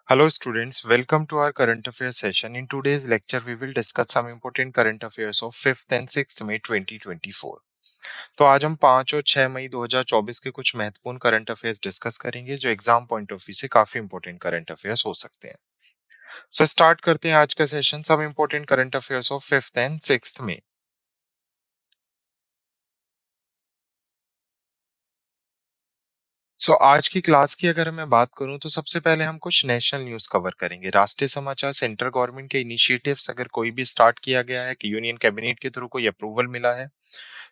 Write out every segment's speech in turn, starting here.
Hello students, welcome to our current affairs session. In today's lecture, we will discuss some important current affairs of 5th and 6th May 2024. तो आज हम 5 और 6 मई 2024 के कुछ महत्वपूर्ण current affairs discuss करेंगे जो एग्जाम पॉइंट ऑफ व्यू से काफी इंपॉर्टेंट करंट अफेयर्स हो सकते हैं। सो स्टार्ट करते हैं आज का session some important current affairs of 5th and 6th में। आज की क्लास की अगर मैं बात करूं तो सबसे पहले हम कुछ नेशनल न्यूज कवर करेंगे। राष्ट्रीय समाचार, सेंट्रल गवर्नमेंट के इनिशिएटिव्स अगर कोई भी स्टार्ट किया गया है कि यूनियन कैबिनेट के थ्रू कोई अप्रूवल मिला है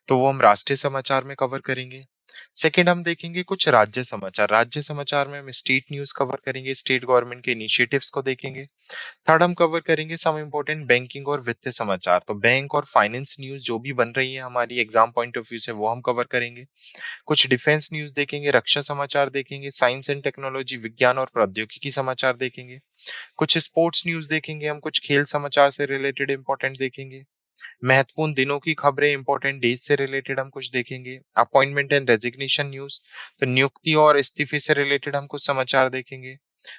तो वो हम राष्ट्रीय समाचार में कवर करेंगे। सेकंड हम देखेंगे कुछ राज्य समाचार। राज्य समाचार में हम स्टेट न्यूज कवर करेंगे, स्टेट गवर्नमेंट के इनिशिएटिव्स को देखेंगे। थर्ड हम कवर करेंगे सम इम्पोर्टेंट बैंकिंग और वित्तीय समाचार। तो बैंक और फाइनेंस न्यूज जो भी बन रही है हमारी एग्जाम पॉइंट ऑफ व्यू से वो हम कवर करेंगे। कुछ डिफेंस न्यूज देखेंगे, रक्षा समाचार देखेंगे, साइंस एंड टेक्नोलॉजी, विज्ञान और प्रौद्योगिकी समाचार देखेंगे। कुछ स्पोर्ट्स न्यूज देखेंगे, हम कुछ खेल समाचार से रिलेटेड इंपॉर्टेंट देखेंगे। महत्वपूर्ण दिनों की खबरें, इंपॉर्टेंट डेज से रिलेटेड हम कुछ देखेंगे। अपॉइंटमेंट एंड रेजिग्नेशन न्यूज, तो नियुक्ति और इस्तीफे से रिलेटेड हम कुछ समाचार देखेंगे।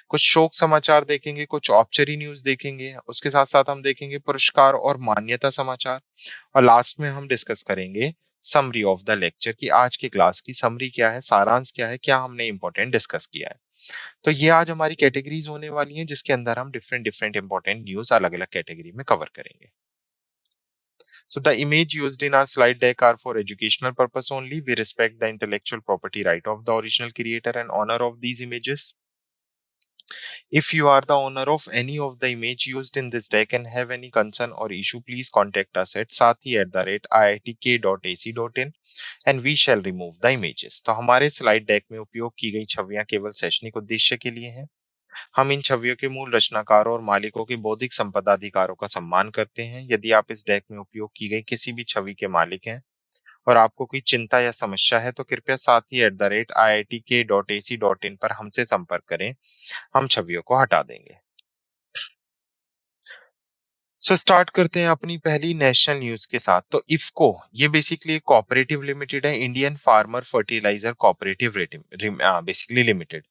कुछ शोक समाचार देखेंगे, कुछ औपचारिक न्यूज देखेंगे। उसके साथ साथ हम देखेंगे पुरस्कार और मान्यता समाचार। और लास्ट में हम डिस्कस करेंगे समरी ऑफ द लेक्चर की आज की क्लास की समरी क्या है, सारांश क्या है, क्या हमने इंपॉर्टेंट डिस्कस किया है। तो ये आज हमारी कैटेगरीज होने वाली हैं जिसके अंदर हम डिफरेंट डिफरेंट इंपॉर्टेंट न्यूज अलग अलग कैटेगरी में कवर करेंगे। So the image used in our slide deck are for educational purpose only. We respect the intellectual property right of the original creator and honor of these images. If you are the owner of any of the image used in this deck and have any concern or issue, please contact us at sathi@iitk.ac.in and we shall remove the images. तो हमारे slide deck में उपयोग की गई छवियां केवल शैक्षणिक उद्देश्य के लिए हैं। हम इन छवियों के मूल रचनाकारों और मालिकों के बौद्धिक संपदा अधिकारों का सम्मान करते हैं। यदि आप इस डेक में उपयोग की गई किसी भी छवि के मालिक हैं और आपको कोई चिंता या समस्या है तो कृपया sathi@iitk.ac.in पर हमसे संपर्क करें। हम छवियों को हटा देंगे। स्टार्ट करते हैं अपनी पहली नेशनल न्यूज के साथ। तो इफको ये बेसिकली कोऑपरेटिव लिमिटेड है, Indian farmer fertiliser cooperative basically limited,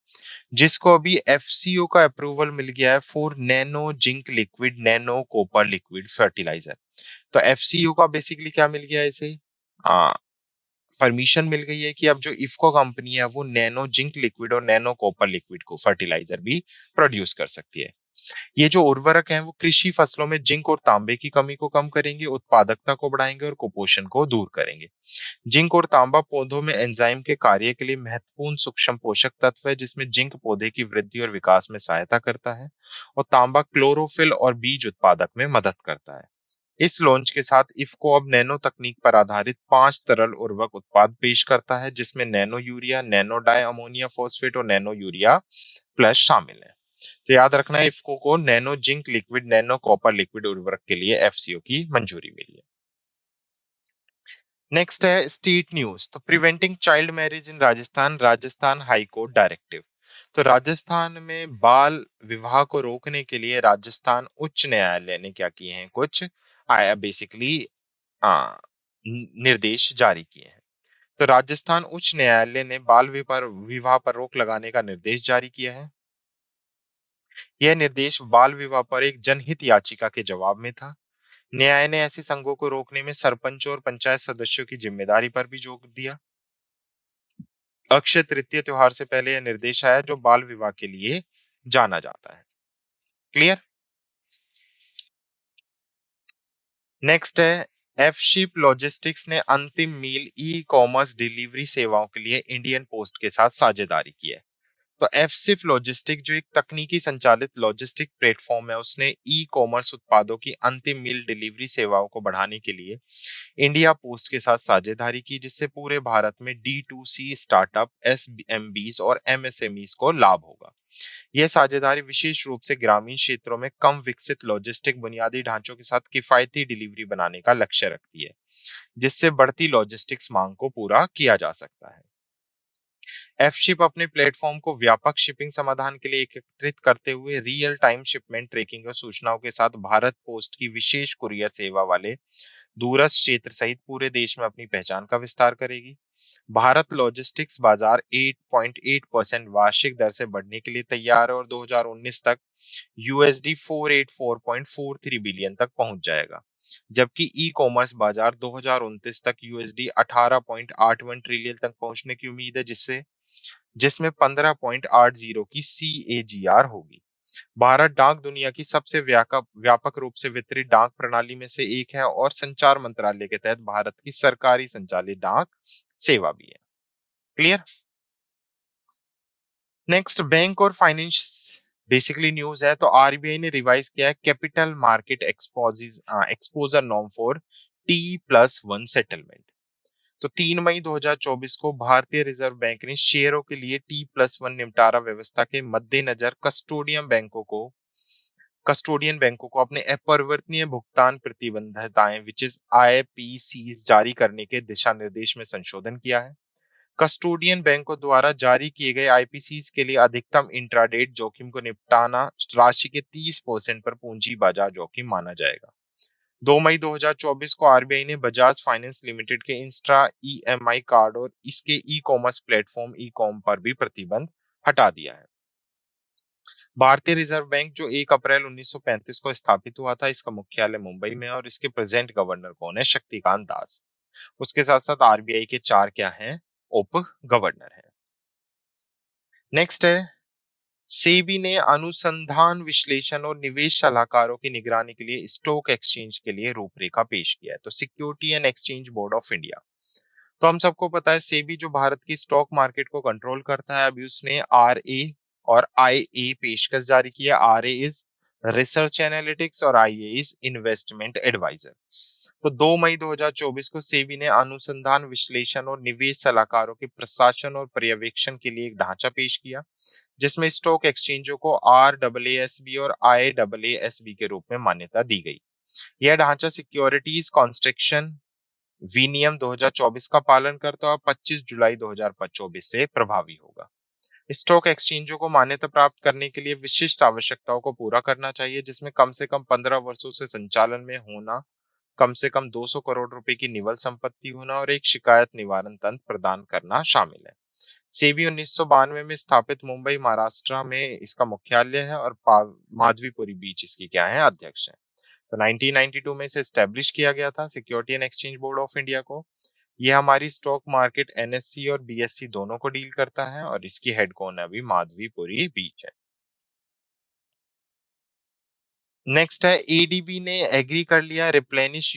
जिसको अभी एफसीओ का अप्रूवल मिल गया है for nano zinc liquid nano copper liquid fertiliser. तो एफसीओ का बेसिकली क्या मिल गया है इसे, परमिशन मिल गई है कि अब जो इफको कंपनी है वो नैनो जिंक लिक्विड और नैनो कॉपर लिक्विड को फर्टिलाइजर भी प्रोड्यूस कर सकती है। ये जो उर्वरक हैं वो कृषि फसलों में जिंक और तांबे की कमी को कम करेंगे, उत्पादकता को बढ़ाएंगे और कुपोषण को दूर करेंगे। जिंक और तांबा पौधों में एंजाइम के कार्य के लिए महत्वपूर्ण सूक्ष्म पोषक तत्व है, जिसमें जिंक पौधे की वृद्धि और विकास में सहायता करता है और तांबा क्लोरोफिल और बीज उत्पादक में मदद करता है। इस लॉन्च के साथ इफको अब नैनो तकनीक पर आधारित 5 तरल उर्वरक उत्पाद पेश करता है, जिसमें nano urea, nano di ammonia phosphate और नैनो यूरिया प्लस शामिल है। तो याद रखना है इफको को nano zinc liquid nano copper liquid उर्वरक के लिए एफसीओ की मंजूरी मिली है। नेक्स्ट है स्टेट न्यूज। तो preventing child marriage in Rajasthan, Rajasthan high court directive. तो राजस्थान में बाल विवाह को रोकने के लिए राजस्थान उच्च न्यायालय ने क्या किए हैं, कुछ आया बेसिकली निर्देश जारी किए हैं। तो राजस्थान उच्च न्यायालय ने बाल विवाह पर रोक लगाने का निर्देश जारी किया है। यह निर्देश बाल विवाह पर एक जनहित याचिका के जवाब में था। न्यायालय ने ऐसे संघों को रोकने में सरपंचों और पंचायत सदस्यों की जिम्मेदारी पर भी जोर दिया। अक्षय तृतीय त्योहार से पहले यह निर्देश आया जो बाल विवाह के लिए जाना जाता है। क्लियर। नेक्स्ट है एफ शिप लॉजिस्टिक्स ने अंतिम मील ई कॉमर्स डिलीवरी सेवाओं के लिए इंडियन पोस्ट के साथ साझेदारी की है। तो एफसिफ लॉजिस्टिक जो एक तकनीकी संचालित लॉजिस्टिक प्लेटफॉर्म है, उसने ई कॉमर्स उत्पादों की अंतिम मील डिलीवरी सेवाओं को बढ़ाने के लिए इंडिया पोस्ट के साथ साझेदारी की, जिससे पूरे भारत में D2C स्टार्टअप, SMBs और MSMEs को लाभ होगा। यह साझेदारी विशेष रूप से ग्रामीण क्षेत्रों में कम विकसित लॉजिस्टिक बुनियादी ढांचों के साथ किफायती डिलीवरी बनाने का लक्ष्य रखती है, जिससे बढ़ती लॉजिस्टिक्स मांग को पूरा किया जा सकता है। एफशिप अपने प्लेटफॉर्म को व्यापक शिपिंग समाधान के लिए एकत्रित करते हुए रियल टाइम शिपमेंट ट्रैकिंग और सूचनाओं के साथ भारत पोस्ट की विशेष कुरियर सेवा वाले दूरस्थ क्षेत्र सहित पूरे देश में अपनी पहचान का विस्तार करेगी। भारत लॉजिस्टिक्स बाजार 8.8% वार्षिक दर से बढ़ने के लिए तैयार है और 2019 तक यूएसडी 484.43 बिलियन तक पहुंच जाएगा, जबकि ई कॉमर्स बाजार 2029 तक यूएसडी 18.81 ट्रिलियन तक पहुंचने की उम्मीद है, जिसमें 15.80 की CAGR होगी। भारत डाक दुनिया की सबसे व्यापक व्यापक रूप से वितरित डाक प्रणाली में से एक है और संचार मंत्रालय के तहत भारत की सरकारी संचालित डाक सेवा भी है। क्लियर। नेक्स्ट बैंक और फाइनेंस बेसिकली न्यूज है। तो आरबीआई ने रिवाइज किया है capital market exposure norm for T+1 settlement. तो 3 मई 2024 को भारतीय रिजर्व बैंक ने शेयरों के लिए T+1 निपटारा व्यवस्था के मद्देनजर कस्टोडियन बैंकों को अपने अपरिवर्तनीय भुगतान प्रतिबद्धताएं विच इज IPC जारी करने के दिशा निर्देश में संशोधन किया है। कस्टोडियन बैंकों द्वारा जारी किए गए आईपीसीज के लिए अधिकतम इंट्राडेट जोखिम को निपटाना राशि के 30% पर पूंजी बाजार जोखिम माना जाएगा। 2 मई 2024 को आरबीआई ने बजाज फाइनेंस लिमिटेड के इंस्ट्रा ईएमआई कार्ड और इसके e commerce platform e com पर भी प्रतिबंध हटा दिया है। भारतीय रिजर्व बैंक जो 1 अप्रैल 1935 को स्थापित हुआ था, इसका मुख्यालय मुंबई में है और इसके प्रेजेंट गवर्नर कौन है? शक्तिकांत दास। उसके साथ साथ आरबीआई के 4 क्या हैं? उप गवर्नर हैं। नेक्स्ट है, सेबी ने अनुसंधान विश्लेषण और निवेश सलाहकारों की निगरानी के लिए स्टॉक एक्सचेंज के लिए रूपरेखा पेश किया है। तो security and exchange board of India, तो हम सबको पता है सेबी जो भारत की स्टॉक मार्केट को कंट्रोल करता है, अभी उसने RA और IA पेशकश जारी किया। RA इज रिसर्च एनालिटिक्स और IA इज इन्वेस्टमेंट एडवाइजर। तो 2 मई 2024 को सेबी ने अनुसंधान विश्लेषण और निवेश सलाहकारों के प्रशासन और पर्यवेक्षण के लिए एक ढांचा पेश किया, जिसमें स्टॉक एक्सचेंजों को RAASB और IAASB के रूप में मान्यता दी गई। यह ढांचा सिक्योरिटीज कॉन्स्ट्रक्शन विनियम 2024 का पालन करता है और 25 जुलाई 2024 से प्रभावी होगा। स्टॉक एक्सचेंजों को मान्यता प्राप्त करने के लिए विशिष्ट आवश्यकताओं को पूरा करना चाहिए, जिसमें कम से कम 15 वर्षों से संचालन में होना, कम से कम 200 करोड़ रुपए की निवल संपत्ति होना और एक शिकायत निवारण तंत्र प्रदान करना शामिल है। सेबी 1992 में स्थापित मुंबई महाराष्ट्र में इसका मुख्यालय है और माधवीपुरी बीच इसकी क्या है? अध्यक्ष है। तो 1992 में इसे स्टैब्लिश किया गया था security and exchange board of India को। ये हमारी स्टॉक मार्केट NSE और BSE दोनों को डील करता है और इसकी हेड कौन है? अभी माधवीपुरी बीच है। नेक्स्ट है, एडीबी ने एग्री कर लिया replenish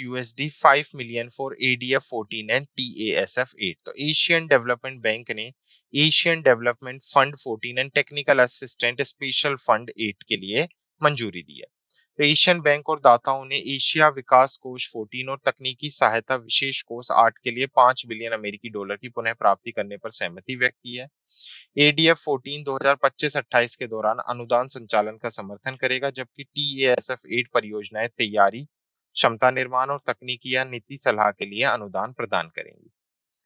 $5 million for ADF 14 and TASF 8। तो एशियन डेवलपमेंट बैंक ने Asian development fund 14 and technical assistant special fund 8 के लिए मंजूरी दी है। तो एशियन बैंक और दाताओं ने एशिया विकास कोष 14 और तकनीकी सहायता विशेष कोष 8 के लिए $5 बिलियन की पुनः प्राप्ति करने पर सहमति व्यक्त की है। ADF 14 2025-28 के दौरान अनुदान संचालन का समर्थन करेगा, जबकि TASF 8 परियोजनाएं तैयारी, क्षमता निर्माण और तकनीकी या नीति सलाह के लिए अनुदान प्रदान करेंगी।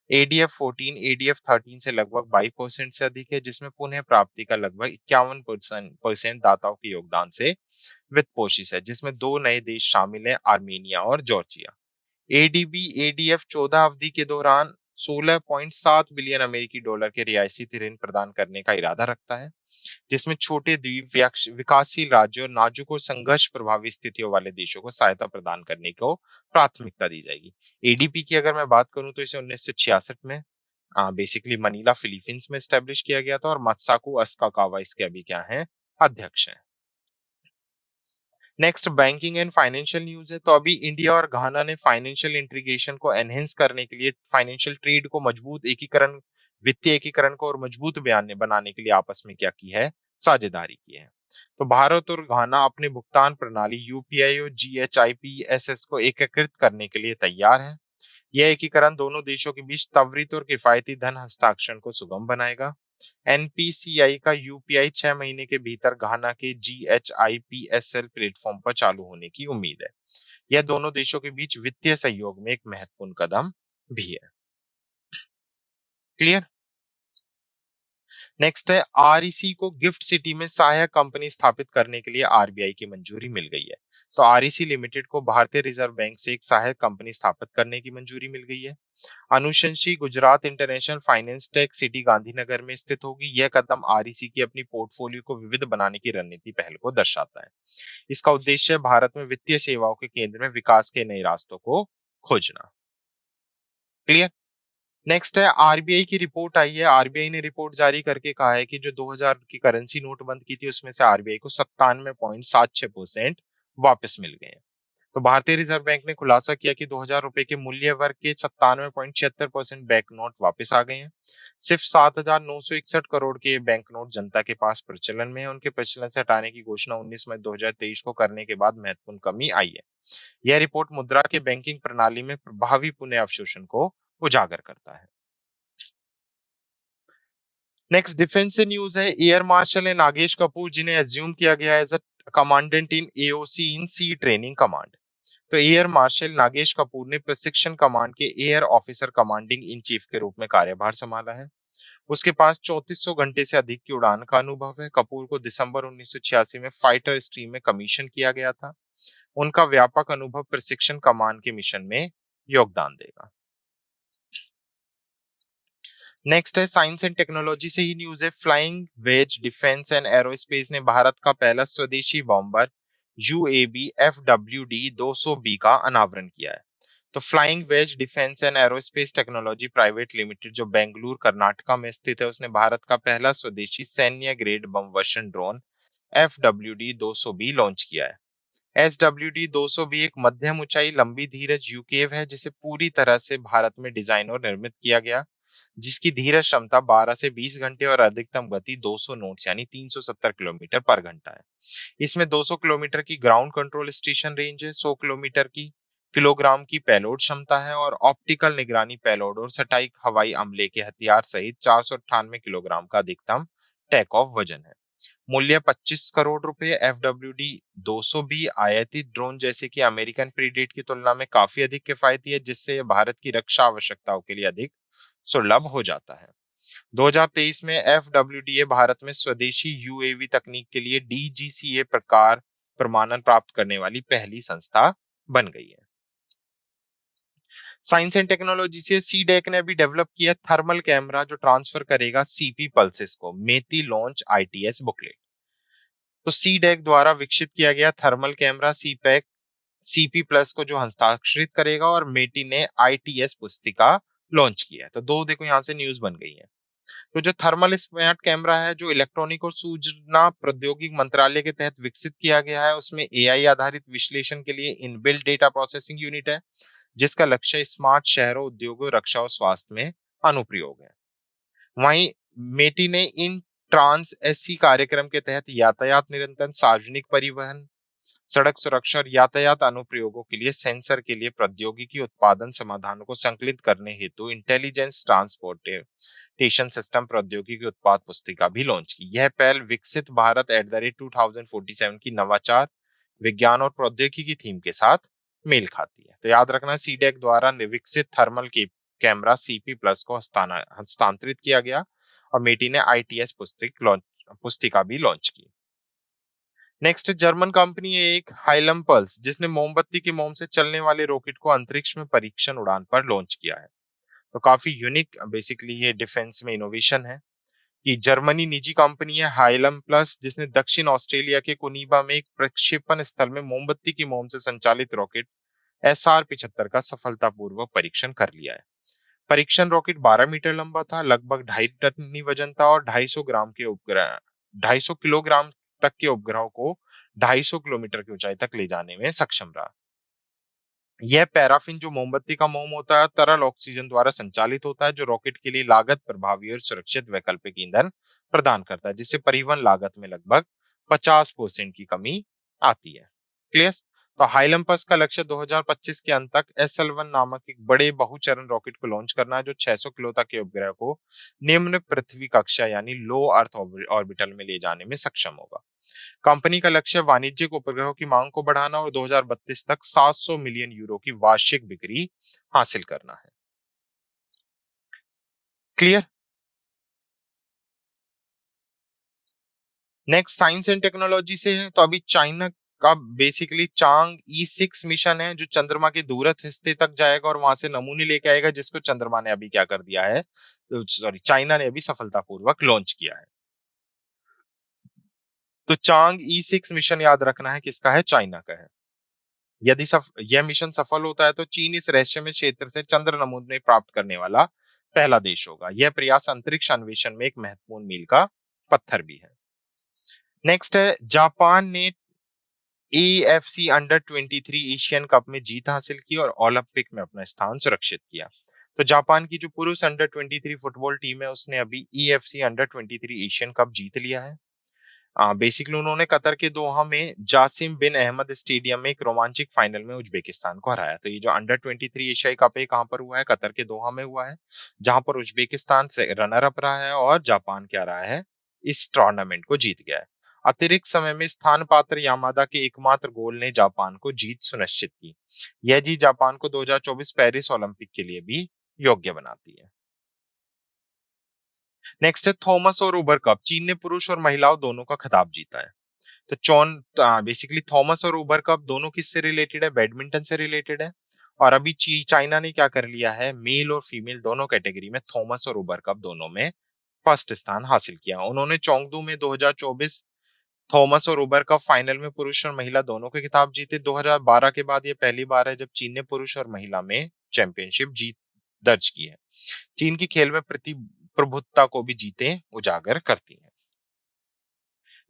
ADF 14 ADF 13 से लगभग 22% से अधिक है, जिसमें पुनः प्राप्ति का लगभग 51% दाताओं के योगदान से वित्त पोषित है, जिसमें 2 नए देश शामिल हैं, आर्मेनिया और जॉर्जिया। एडीबी ADF 14 अवधि के दौरान $16.7 बिलियन के रियायती ऋण प्रदान करने का इरादा रखता है, जिसमें छोटे द्वीप, विकासशील राज्यों और नाजुक और संघर्ष प्रभावी स्थितियों वाले देशों को सहायता प्रदान करने को प्राथमिकता दी जाएगी। एडीपी की अगर मैं बात करूं तो इसे 1966 में बेसिकली मनीला फिलीपींस में स्टैब्लिश किया गया था और मत्साकु अस्काकावा इसके अभी क्या हैं? अध्यक्ष हैं। Next banking and financial news है। तो अभी इंडिया और घाना ने फाइनेंशियल इंटीग्रेशन को एनहेंस करने के लिए, फाइनेंशियल ट्रेड को मजबूत एकीकरण, वित्तीय एकीकरण को और मजबूत बनाने के लिए आपस में क्या की है? साझेदारी की है। तो भारत और घाना अपने भुगतान प्रणाली यूपीआई और GHIPSS को एकीकृत करने के लिए तैयार है। यह एकीकरण दोनों देशों के बीच त्वरित और किफायती धन हस्तांतरण को सुगम बनाएगा। NPCI का यूपीआई 6 महीने के भीतर घाना के GHIPSL प्लेटफॉर्म पर चालू होने की उम्मीद है। यह दोनों देशों के बीच वित्तीय सहयोग में एक महत्वपूर्ण कदम भी है। क्लियर। नेक्स्ट है आरईसी को गिफ्ट सिटी में सहायक कंपनी स्थापित करने के लिए आरबीआई की मंजूरी मिल गई है। तो आरईसी लिमिटेड को भारतीय रिजर्व बैंक से एक सहायक कंपनी स्थापित करने की मंजूरी मिल गई है। अनुशंसी Gujarat international finance tech city Gandhinagar में स्थित होगी। यह कदम आरईसी की अपनी पोर्टफोलियो को विविध बनाने की रणनीति पहल को दर्शाता है। इसका उद्देश्य भारत में वित्तीय सेवाओं के केंद्र में विकास के नए रास्तों को खोजना। क्लियर। नेक्स्ट है आरबीआई की रिपोर्ट आई है। आरबीआई ने रिपोर्ट जारी करके कहा है कि जो 2000 की करेंसी नोट बंद की थी उसमें से आरबीआई को 97.76% वापस मिल गए हैं। तो भारतीय रिजर्व बैंक ने खुलासा किया कि 2000 रुपए के मूल्य वर्ग के 97.76% बैंक नोट वापस आ गए हैं। सिर्फ 7,961 करोड़ के बैंक नोट जनता के पास प्रचलन में है। उनके प्रचलन से हटाने की घोषणा 19 मई 2023 को करने के बाद महत्वपूर्ण कमी आई है। यह रिपोर्ट मुद्रा के बैंकिंग प्रणाली में प्रभावी पुनः अवशोषण को उजागर करता है। नेक्स्ट डिफेंस से न्यूज है। एयर मार्शल है नागेश कपूर जिन्हें एज्यूम किया गया है as a commandant in AOC in C training command. तो एयर मार्शल नागेश कपूर ने प्रशिक्षण कमांड के air officer commanding in chief के रूप में कार्यभार संभाला है। उसके पास 3400 घंटे से अधिक की उड़ान का अनुभव है। कपूर को दिसंबर 1986 में फाइटर स्ट्रीम में कमीशन किया गया था। उनका व्यापक अनुभव प्रशिक्षण कमान के मिशन में योगदान देगा। नेक्स्ट है साइंस एंड टेक्नोलॉजी से ही न्यूज है। Flying wedge defence and aerospace ने भारत का पहला स्वदेशी बॉम्बर यूएवी FWD 200B का अनावरण किया है। तो flying wedge defence and aerospace technology private limited जो बेंगलुरु कर्नाटका में स्थित है उसने भारत का पहला स्वदेशी सैन्य ग्रेड बम वर्षन ड्रोन FWD 200B लॉन्च किया है। SWD 200B एक मध्यम ऊंचाई लंबी धीरज यूकेव है जिसे पूरी तरह से भारत में डिजाइन और निर्मित किया गया, जिसकी धीरज क्षमता 12 से 20 घंटे और अधिकतम गति 200 नोट्स यानी 370 किलोमीटर पर घंटा है। इसमें 200 किलोमीटर की ग्राउंड कंट्रोल स्टेशन रेंज है, 100 किलोमीटर की किलोग्राम की पेलोड क्षमता है और ऑप्टिकल निगरानी पेलोड और सटाइक हवाई अमले के हथियार सहित 498 किलोग्राम का अधिकतम टेक ऑफ वजन है। मूल्य 25 करोड़ रुपए। FWD 200B आयातित ड्रोन जैसे कि अमेरिकन प्रीडेट की तुलना में काफी अधिक किफायती है, जिससे यह भारत की रक्षा आवश्यकताओं के लिए अधिक सुलभ हो जाता है। 2023 में FWDA भारत में स्वदेशी यूएवी तकनीक के लिए DGCA प्रकार प्रमाणन प्राप्त करने वाली पहली संस्था बन गई है। साइंस एंड टेक्नोलॉजी से सीडेक ने भी डेवलप किया थर्मल कैमरा जो ट्रांसफर करेगा सीपी पल्सेस को। मेती लॉन्च ITS बुकलेट। तो सीडेक द्वारा विकसित किया गया thermal camera CPEC CP plus को जो हस्ताक्षरित करेगा और मेटी ने ITS पुस्तिका लॉन्च किया है। तो दो देखो यहाँ से न्यूज बन गई है। तो जो थर्मल स्मार्ट कैमरा है जो इलेक्ट्रॉनिक और सूचना प्रौद्योगिकी मंत्रालय के तहत विकसित किया गया है उसमें एआई आधारित विश्लेषण के लिए इनबिल्ट डेटा प्रोसेसिंग यूनिट है, जिसका लक्ष्य स्मार्ट शहरों, उद्योगों, रक्षा और स्वास्थ्य में अनुप्रयोग है। वहीं मेटी ने इन ट्रांस एससी कार्यक्रम के तहत यातायात नियंत्रण, सार्वजनिक परिवहन, सड़क सुरक्षा और यातायात अनुप्रयोगों के लिए सेंसर के लिए प्रौद्योगिकी उत्पादन समाधानों को संकलित करने हेतु इंटेलिजेंस ट्रांसपोर्टेशन सिस्टम प्रौद्योगिकी उत्पाद पुस्तिका भी लॉन्च की। यह पहल विकसित भारत @2047 की नवाचार, विज्ञान और प्रौद्योगिकी थीम के साथ मेल खाती है। तो याद रखना सीडेक द्वारा विकसित थर्मल की कैमरा सीपी प्लस को हस्तांतरित किया गया और मेटी ने ITS पुस्तिका भी लॉन्च की। नेक्स्ट जर्मन कंपनी है एक हाइलम पल्स जिसने मोमबत्ती की मोम से चलने वाले रॉकेट को अंतरिक्ष में परीक्षण उड़ान पर लॉन्च किया है। तो काफी यूनिक बेसिकली ये डिफेंस में इनोवेशन है कि जर्मनी निजी कंपनी है हाइलम प्लस जिसने दक्षिण ऑस्ट्रेलिया के कोनीबा में एक प्रक्षेपण स्थल में मोमबत्ती की मोम से संचालित रॉकेट SR-75 का सफलतापूर्वक परीक्षण कर लिया है। परीक्षण रॉकेट 12 मीटर लंबा था, लगभग 2.5 टन वजन था और 250 किलोग्राम तक के उपग्रह को 250 किलोमीटर की ऊंचाई तक ले जाने में सक्षम रहा। यह पैराफिन जो मोमबत्ती का मोम होता है तरल ऑक्सीजन द्वारा संचालित होता है जो रॉकेट के लिए लागत प्रभावी और सुरक्षित वैकल्पिक ईंधन प्रदान करता है, जिससे परिवहन लागत में लगभग 50% की कमी आती है। क्लियर। तो हाइलम्पस का लक्ष्य 2025 के अंत तक SL1 नामक एक बड़े बहुचरण रॉकेट को लॉन्च करना है जो 600 किलो तक के उपग्रह को निम्न पृथ्वी कक्षा यानी लो अर्थ ऑर्बिटल में ले जाने में सक्षम होगा। कंपनी का लक्ष्य वाणिज्यिक उपग्रहों की मांग को बढ़ाना और 2032 तक 700 मिलियन यूरो की वार्षिक बिक्री हासिल करना है। Clear. Next science and technology से है, तो अभी चाइना का बेसिकली चांग ई 6 मिशन है जो चंद्रमा के दूरस्थ हिस्से तक जाएगा और वहां से नमूने लेके आएगा, जिसको चंद्रमा ने अभी क्या कर दिया है, तो सॉरी चाइना ने अभी सफलतापूर्वक लॉन्च किया है। तो चांग ई 6 मिशन याद रखना है किसका है, चाइना का है। यदि यह मिशन सफल होता है तो चीन इस रहस्यमय क्षेत्र से चंद्र नमूने प्राप्त करने वाला पहला देश होगा। यह प्रयास अंतरिक्ष अन्वेषण में एक महत्वपूर्ण मील का पत्थर भी है। नेक्स्ट है, जापान ने AFC अंडर 23 एशियन कप में जीत हासिल की और ओलंपिक में अपना स्थान सुरक्षित किया। तो जापान की जो पुरुष अंडर 23 फुटबॉल टीम है उसने अभी EFC अंडर 23 एशियन कप जीत लिया है। बेसिकली उन्होंने कतर के दोहा में जासिम बिन अहमद स्टेडियम में एक रोमांचक फाइनल में उज्बेकिस्तान को हराया। तो ये जो अंडर 23 एशियाई कप है कहाँ पर हुआ है, कतर के दोहा में हुआ है, जहां पर उज्बेकिस्तान से रनर अप रहा है और जापान क्या रहा है, इस टूर्नामेंट को जीत गया है। अतिरिक्त समय में स्थान पात्र यामादा के एकमात्र गोल ने जापान को जीत सुनिश्चित की। यह जीत जापान को 2024 पेरिस ओलंपिक के लिए भी योग्य बनाती है। नेक्स्ट है, थॉमस और उबर कप। चीन ने पुरुष और महिलाओं दोनों का खिताब जीता है। तो चौन बेसिकली थॉमस और उबर कप दोनों किससे रिलेटेड है, बैडमिंटन से रिलेटेड है। और अभी चाइना ने क्या कर लिया है, मेल और फीमेल दोनों कैटेगरी में थॉमस और उबर कप दोनों में फर्स्ट स्थान हासिल किया। उन्होंने चोंगडू में 2024 थॉमस और उबर कप फाइनल में पुरुष और महिला दोनों के खिताब जीते। 2012 के बाद ये पहली बार है जब चीन ने पुरुष और महिला में चैंपियनशिप जीत दर्ज की है। चीन की खेल में प्रभुत्ता को भी जीतें उजागर करती हैं।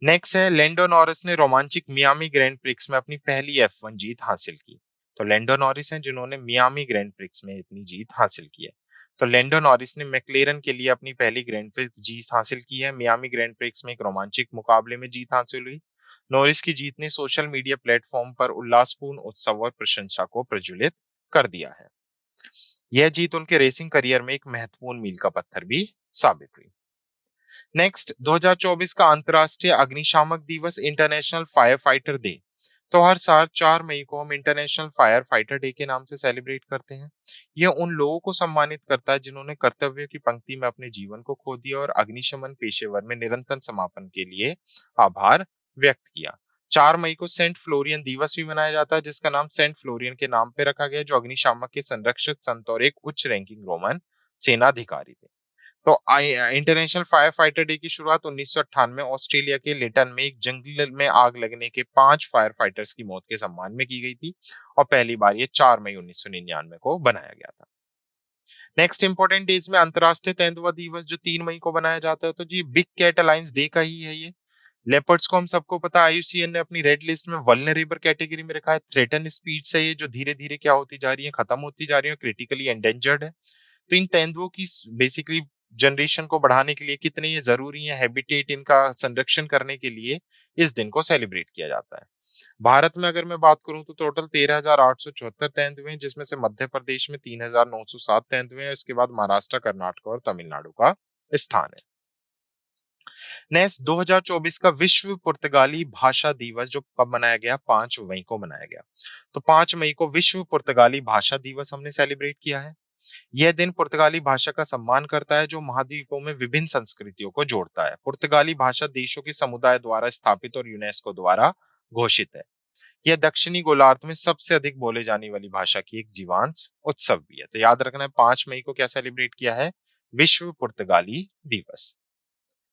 नेक्स्ट है, लैंडो नॉरिस ने रोमांचक मियामी ग्रैंड प्रिक्स में अपनी पहली F1 जीत हासिल की। तो लैंडो नॉरिस हैं जिन्होंने मियामी ग्रैंड प्रिक्स में अपनी जीत हासिल की है। तो लैंडो नॉरिस ने मैक्लेरन के लिए अपनी पहली ग्रैंड प्रिक्स जीत हासिल की है। मियामी ग्रैंड प्रिक्स में एक रोमांचक मुकाबले में जीत हासिल हुई। नॉरिस की जीत ने सोशल मीडिया प्लेटफॉर्म पर उल्लासपूर्ण उत्सव और प्रशंसा को प्रज्वलित कर दिया है। यह जीत उनके रेसिंग करियर में एक महत्वपूर्ण मील का पत्थर भी साबित हुई। नेक्स्ट, 2024 का अंतर्राष्ट्रीय अग्निशामक दिवस, इंटरनेशनल फायर फाइटर डे। तो हर साल 4 मई को हम इंटरनेशनल फायर फाइटर डे के नाम से सेलिब्रेट करते हैं। यह उन लोगों को सम्मानित करता है जिन्होंने कर्तव्य की पंक्ति में अपने जीवन को खो दिया और अग्निशमन पेशेवर में निरंतर समापन के लिए आभार व्यक्त किया। 4 मई को सेंट फ्लोरियन दिवस भी मनाया जाता है, जिसका नाम सेंट फ्लोरियन के नाम पे रखा गया, जो अग्निशामक के संरक्षित संत और एक उच्च रैंकिंग रोमन सेनाधिकारी थे। तो इंटरनेशनल फायर फाइटर डे की शुरुआत 1998 ऑस्ट्रेलिया के लिटन में एक जंगल में आग लगने के 5 फायर फाइटर्स की मौत के सम्मान में की गई थी और पहली बार ये 4 मई 1999 को बनाया गया था। नेक्स्ट इंपॉर्टेंट डेज में अंतरराष्ट्रीय तेंदुआ दिवस जो 3 मई को बनाया जाता है, तो जी बिग कैट अलायंस डे का ही है ये। लेपर्ड्स को हम सबको पता है IUCN ने अपनी रेड लिस्ट में वल्नरेबल कैटेगरी में रखा है। थ्रेटन स्पीड से ये जो धीरे धीरे क्या होती जा रही है, खत्म होती जा रही है, क्रिटिकली एंडेंजर्ड है। तो इन तेंदुओं की बेसिकली जनरेशन को बढ़ाने के लिए कितने ये जरूरी है, हैबिटेट इनका संरक्षण करने के लिए इस दिन को सेलिब्रेट किया जाता है। भारत में अगर मैं बात करूं तो टोटल 13,874 तेंदुए हैं, जिसमें से मध्य प्रदेश में 3,907 तेंदुए हैं। उसके बाद महाराष्ट्र, कर्नाटक और तमिलनाडु का स्थान है। नेक्स्ट, 2024 का विश्व पुर्तगाली भाषा दिवस जो कब मनाया गया, 5 मई को मनाया गया। तो 5 मई को विश्व पुर्तगाली भाषा दिवस हमने सेलिब्रेट किया है। यह दिन पुर्तगाली भाषा का सम्मान करता है जो महाद्वीपों में विभिन्न संस्कृतियों को जोड़ता है। पुर्तगाली भाषा देशों के समुदाय द्वारा स्थापित और यूनेस्को द्वारा घोषित है। यह दक्षिणी गोलार्ध में सबसे अधिक बोले जाने वाली भाषा की एक जीवंत उत्सव भी है। तो याद रखना है 5 मई को क्या सेलिब्रेट किया है, विश्व पुर्तगाली दिवस।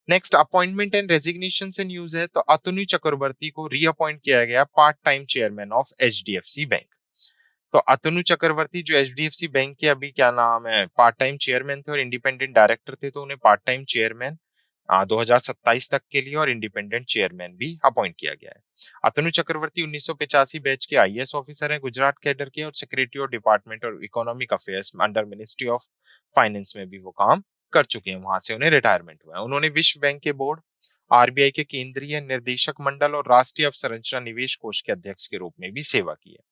नेक्स्ट, अपॉइंटमेंट एंड रेजिग्नेशन से न्यूज है। तो अतनु चक्रवर्ती को रीअपॉइंट किया गया part time chairman of HDFC bank. तो अतनु चक्रवर्ती जो HDFC बैंक के अभी क्या नाम है, पार्ट टाइम चेयरमैन थे और इंडिपेंडेंट डायरेक्टर थे, तो उन्हें पार्ट टाइम चेयरमैन 2027 तक के लिए और इंडिपेंडेंट चेयरमैन भी अपॉइंट किया गया है। अतनु चक्रवर्ती 1985 बैच के IAS ऑफिसर हैं, गुजरात कैडर के, और सेक्रेटरी और डिपार्टमेंट और economic affairs under ministry of finance में भी वो काम कर चुके हैं। वहां से उन्हें रिटायरमेंट हुआ है। उन्होंने विश्व बैंक के बोर्ड, RBI के केंद्रीय निर्देशक मंडल और राष्ट्रीय अवसंरचना निवेश कोष के अध्यक्ष के रूप में भी सेवा की है।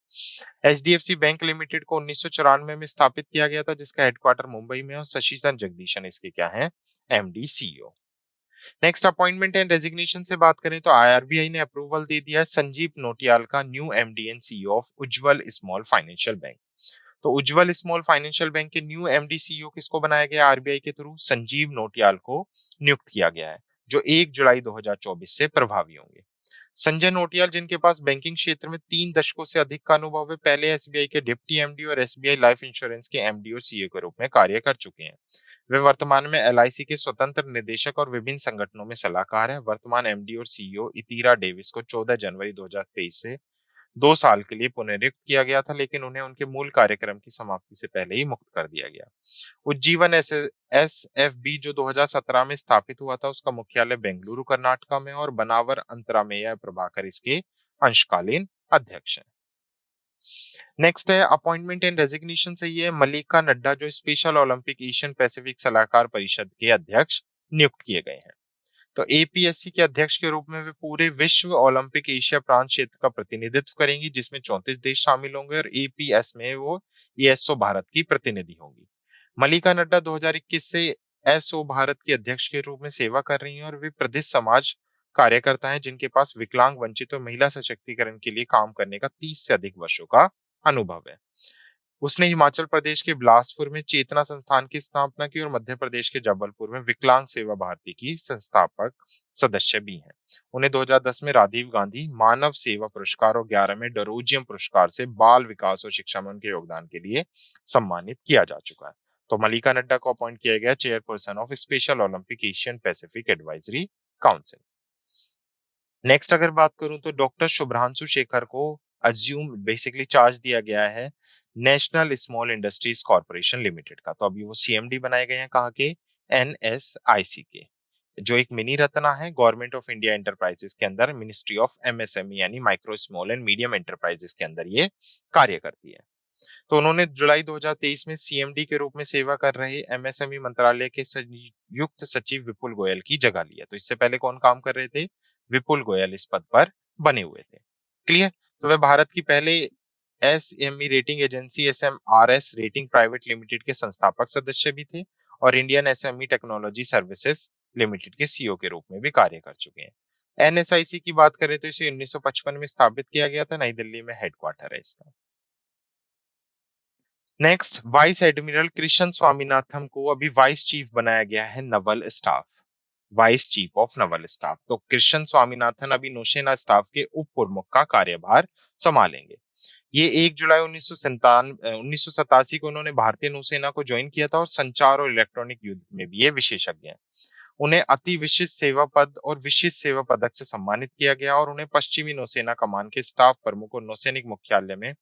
HDFC बैंक लिमिटेड को 1994 में स्थापित किया गया था, जिसका हेडक्वार्टर मुंबई में है और शशिधर जगदीशन इसके क्या है, MD CEO। Next, appointment and resignation से बात करें तो RBI ने अप्रूवल दे दिया है संजीव नोटियाल का new MD and CEO of Ujjwal small financial bank. तो उज्जवल स्मॉल फाइनेंशियल बैंक के न्यू MD CEO किसको बनाया गया, RBI के थ्रू संजीव नोटियाल को नियुक्त किया गया है। जो 1 जुलाई 2024 से प्रभावी होंगे। संजय नोटियाल, जिनके पास बैंकिंग क्षेत्र में 3 दशकों से अधिक का अनुभव है, पहले एसबीआई के डिप्टी एमडी और एसबीआई लाइफ इंश्योरेंस के एमडी और सीईओ के रूप में कार्य कर चुके हैं। वे वर्तमान में एलआईसी के स्वतंत्र निदेशक और विभिन्न संगठनों में सलाहकार हैं। वर्तमान एमडी और सीईओ इतीरा डेविस को 14 जनवरी 2023 से 2 साल के लिए पुनर्नियुक्त किया गया था, लेकिन उन्हें उनके मूल कार्यक्रम की समाप्ति से पहले ही मुक्त कर दिया गया। उज्जीवन एसएफबी, जो 2017 में स्थापित हुआ था, उसका मुख्यालय बेंगलुरु कर्नाटका में और बनावर अंतरामेया प्रभाकर इसके अंशकालीन अध्यक्ष हैं। नेक्स्ट है अपॉइंटमेंट एंड रेजिग्नेशन से ये मल्लिका नड्डा, जो स्पेशल ओलंपिक एशियन पैसिफिक सलाहकार परिषद के अध्यक्ष नियुक्त किए गए हैं। तो एपीएससी के अध्यक्ष के रूप में वे पूरे विश्व ओलंपिक एशिया प्रांत क्षेत्र का प्रतिनिधित्व करेंगी, जिसमें 34 देश शामिल होंगे, और एपीएस में वो एएसओ भारत की प्रतिनिधि होंगी। मल्लिका नड्डा 2021 से एसओ भारत की अध्यक्ष के रूप में सेवा कर रही हैं और वे प्रदेश समाज कार्यकर्ता हैं, जिनके पास विकलांग, वंचित और महिला सशक्तिकरण के लिए काम करने का 30 से अधिक वर्षों का अनुभव है। उसने हिमाचल प्रदेश के बिलासपुर में चेतना संस्थान की स्थापना की और मध्य प्रदेश के जबलपुर में विकलांग सेवा भारती की संस्थापक सदस्य भी हैं। उन्हें 2010 में राजीव गांधी मानव सेवा पुरस्कार और 11 में डरोजियम पुरस्कार से बाल विकास और शिक्षा में उनके योगदान के लिए सम्मानित किया जा चुका है। तो मल्लिका नड्डा को अपॉइंट किया गया chairperson of special Olympic Asian Pacific advisory council. Next अगर बात करूं तो डॉक्टर शुभ्रांशु शेखर को अज्यूम बेसिकली चार्ज दिया गया है national small industries corporation limited का। तो अभी वो सीएमडी बनाए गए हैं कहाँ के, एनएसआईसी के, जो एक मिनी रत्ना है गवर्नमेंट ऑफ इंडिया एंटरप्राइजेस के अंदर, मिनिस्ट्री ऑफ एमएसएमई यानी micro small and medium enterprises के अंदर ये कार्य करती है। तो उन्होंने जुलाई 2023 में सीएमडी के रूप में सेवा कर रहे एमएसएमई मंत्रालय के संयुक्त सचिव विपुल गोयल की जगह लिया। तो इससे पहले कौन काम कर रहे थे, विपुल गोयल इस पद पर बने हुए थे। क्लियर। तो वे भारत की पहले SME rating agency SMRS rating private limited के संस्थापक सदस्य भी थे और Indian SME technology services limited के सीईओ के रूप में भी कार्य कर चुके हैं। एनएसआईसी की बात करें तो इसे 1955 में स्थापित किया गया था, नई दिल्ली में हेडक्वार्टर है इसका। Next, vice admiral Krishna Swaminathan को अभी वाइस चीफ बनाया गया है Naval staff, vice chief of Naval staff. तो कृष्ण स्वामीनाथन अभी नौसेना स्टाफ के उप प्रमुख का कार्यभार संभालेंगे। ये 1 जुलाई 1987 को उन्होंने भारतीय नौसेना को ज्वाइन किया था और संचार और इलेक्ट्रॉनिक युद्ध में भी ये विशेषज्ञ हैं। उन्हें अति विशिष्ट सेवा पद और विशिष्ट सेवा पदक से सम्मानित किया गया और उन्हें पश्चिमी नौसेना कमान के स्टाफ प्रमुख और नौसैनिक मुख्यालय में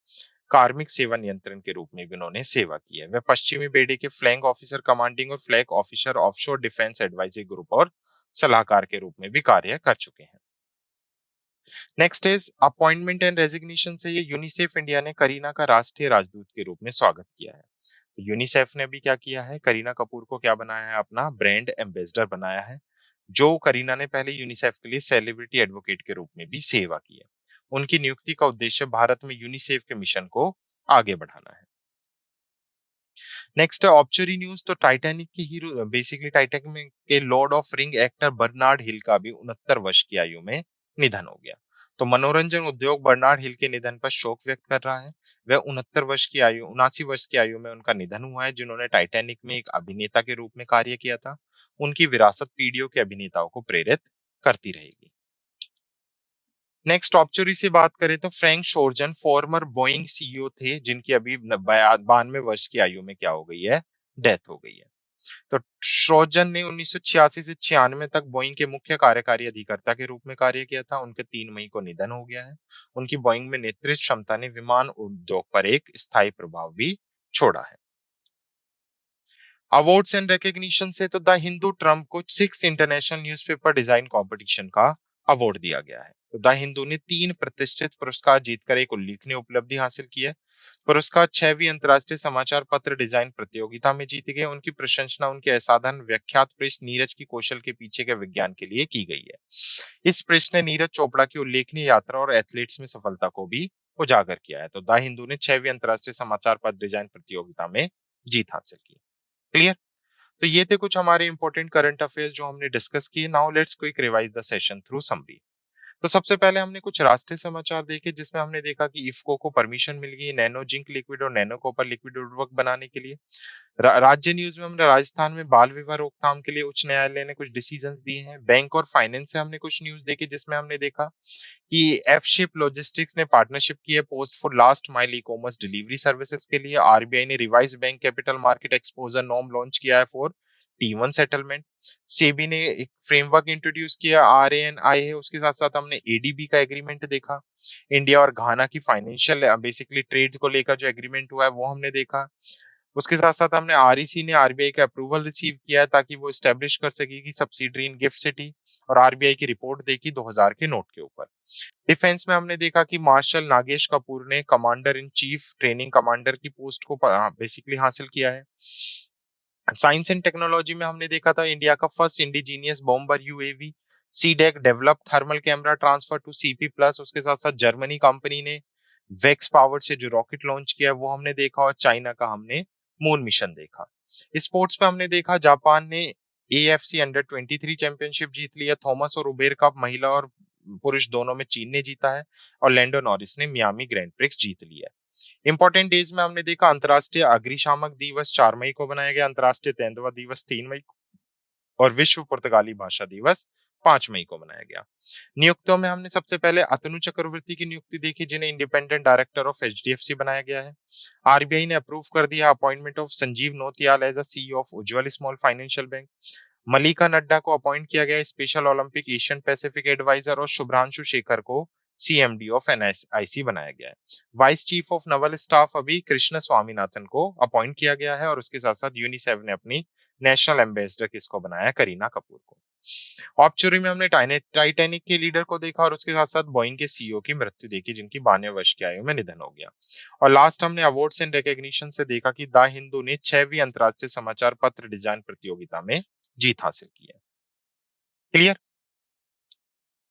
कार्मिक सेवा नियंत्रण के रूप में भी उन्होंने सेवा की है। वे पश्चिमी बेड़े के फ्लैग ऑफिसर कमांडिंग और flag officer offshore defence advisory group और सलाहकार के रूप में भी कार्य कर चुके हैं। Next is appointment and resignation से ये यूनिसेफ इंडिया ने करीना का राष्ट्रीय राजदूत के रूप में स्वागत किया है। तो यूनिसेफ ने भी क्या किया है, करीना कपूर को क्या बनाया है, अपना ब्रांड एम्बेसडर बनाया है। जो करीना ने पहले यूनिसेफ के लिए सेलिब्रिटी एडवोकेट के रूप में भी सेवा की है। उनकी नियुक्ति का उद्देश्य भारत में यूनिसेफ के मिशन को आगे बढ़ाना है। नेक्स्ट है ऑब्चरी न्यूज। तो टाइटैनिक के हीरो, बेसिकली टाइटैनिक के Lord of Ring actor Bernard Hill का भी 69 वर्ष की आयु में निधन हो गया। तो मनोरंजन उद्योग बर्नार्ड हिल के निधन पर शोक व्यक्त कर रहा है। वह 79 वर्ष की आयु में उनका निधन हुआ है, जिन्होंने टाइटैनिक में एक अभिनेता के रूप में कार्य किया था। उनकी विरासत पीढ़ियों के अभिनेताओं को प्रेरित करती रहेगी। नेक्स्ट ऑब्चरी से बात करें तो फ्रैंक शोर्जन फॉर्मर बोइंग सीईओ थे, जिनकी अभी 92 वर्ष की आयु में क्या हो गई है, डेथ हो गई है। तो श्रोजन ने 1986 से 96 तक बोइंग के मुख्य कार्यकारी अधिकर्ता के रूप में कार्य किया था। उनके 3 मई को निधन हो गया है। उनकी बोइंग में नेतृत्व क्षमता ने विमान उद्योग पर एक स्थायी प्रभाव भी छोड़ा है। अवार्ड्स एंड रिकॉग्निशन से तो द हिंदू ट्रम्प को 6 इंटरनेशनल न्यूज़पेपर डिजाइन कंपटीशन का अवार्ड दिया गया है। तो द हिंदू ने 3 प्रतिष्ठित पुरस्कार जीतकर एक उल्लेखनीय उपलब्धि हासिल की है। पुरस्कार 6वीं अंतर्राष्ट्रीय समाचार पत्र डिजाइन प्रतियोगिता में जीते गए। उनकी प्रशंसा उनके असाधारण व्याख्यात पृष्ठ नीरज की कौशल के पीछे के विज्ञान के लिए की गई है। इस पृष्ठ ने नीरज चोपड़ा की उल्लेखनीय यात्रा और एथलीट्स में सफलता को भी उजागर किया है। तो द हिंदू ने 6वीं अंतर्राष्ट्रीय समाचार पत्र डिजाइन प्रतियोगिता में जीत हासिल की। क्लियर। तो ये थे कुछ हमारे इंपॉर्टेंट करंट अफेयर्स जो हमने डिस्कस किए। Now let's quick revise the session through summary. तो सबसे पहले हमने कुछ राष्ट्रीय समाचार देखे जिसमें हमने देखा कि इफ्को को परमिशन मिल गई नैनो जिंक लिक्विड और नैनो कॉपर लिक्विड उर्वरक बनाने के लिए। राज्य न्यूज में हमने राजस्थान में बाल विवाह रोकथाम के लिए उच्च न्यायालय ने कुछ डिसीजंस दिए हैं। बैंक और फाइनेंस से हमने कुछ न्यूज देखी जिसमें हमने देखा कि एफ शिप लॉजिस्टिक्स ने पार्टनरशिप की है post for last mile e commerce delivery services के लिए। आरबीआई ने revise bank capital market exposure norm launch किया है फॉर T1 सेटलमेंट। सेबी ने एक फ्रेमवर्क इंट्रोड्यूस किया RANI है। उसके साथ साथ हमने एडीबी का एग्रीमेंट देखा। इंडिया और घाना की फाइनेंशियल बेसिकली ट्रेड को लेकर जो एग्रीमेंट हुआ है वो हमने देखा। उसके साथ साथ हमने आरईसी ने आरबीआई का अप्रूवल रिसीव किया है ताकि वो स्टैब्लिश कर सके कि सब्सिडरी इन गिफ्ट सिटी। और आरबीआई की रिपोर्ट देखी 2000 के नोट के ऊपर। डिफेंस में हमने देखा कि मार्शल नागेश कपूर ने commander in chief training commander की पोस्ट को बेसिकली हासिल किया है। साइंस एंड टेक्नोलॉजी में हमने देखा था इंडिया का first indigenous bomber UAV CDAC develop thermal camera transfer to CP plus. उसके साथ साथ जर्मनी कंपनी ने वेक्स पावर से जो रॉकेट लॉन्च किया वो हमने देखा। और चाइना का हमने मून मिशन देखा। स्पोर्ट्स में हमने देखा जापान ने एएफसी अंडर 23 चैंपियनशिप जीत लिया। थॉमस और उबेर कप महिला और पुरुष दोनों में चीन ने जीता है। और लैंडो नॉरिस ने मियामी ग्रैंड प्रिक्स जीत लिया है। इंपॉर्टेंट डेज में हमने देखा अंतर्राष्ट्रीय अग्निशामक दिवस 4 मई को बनाया गया, अंतर्राष्ट्रीय तेंदुआ दिवस 3 मई को और विश्व पुर्तगाली भाषा दिवस 5 मई को मनाया गया। नियुक्तियों में हमने सबसे पहले अतनु चक्रवर्ती की नियुक्ति देखी जिन्हें इंडिपेंडेंट डायरेक्टर ऑफ एचडीएफसी बनाया गया है। आरबीआई ने अप्रूव कर दिया appointment of Sanjeev Notiyal as a CEO of Ujjwal small financial bank. Malika Nadda को अपॉइंट किया गया special Olympic Asian Pacific adviser और शुभ्रांशु शेखर को सीएमडी ऑफ एनआईसी बनाया गया है। Vice chief of Naval staff अभी कृष्ण स्वामीनाथन को अपॉइंट किया गया है। और उसके साथ साथ यूनिसेफ ने अपनी नेशनल एम्बेसडर किसको बनाया, करीना कपूर को। ऑप्चुरी में हमने टाइटैनिक के लीडर को देखा और उसके साथ साथ बोइंग के सीईओ की मृत्यु देखी जिनकी 92 वर्ष की आयु में निधन हो गया। और लास्ट हमने अवार्ड्स एंड रिकॉग्निशन से देखा कि द हिंदू ने 6वीं अंतर्राष्ट्रीय समाचार पत्र डिजाइन प्रतियोगिता में जीत हासिल की है। क्लियर।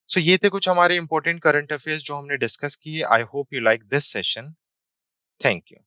सो ये थे कुछ हमारे इंपॉर्टेंट करंट अफेयर्स जो हमने डिस्कस किए। I hope you like this session. Thank you.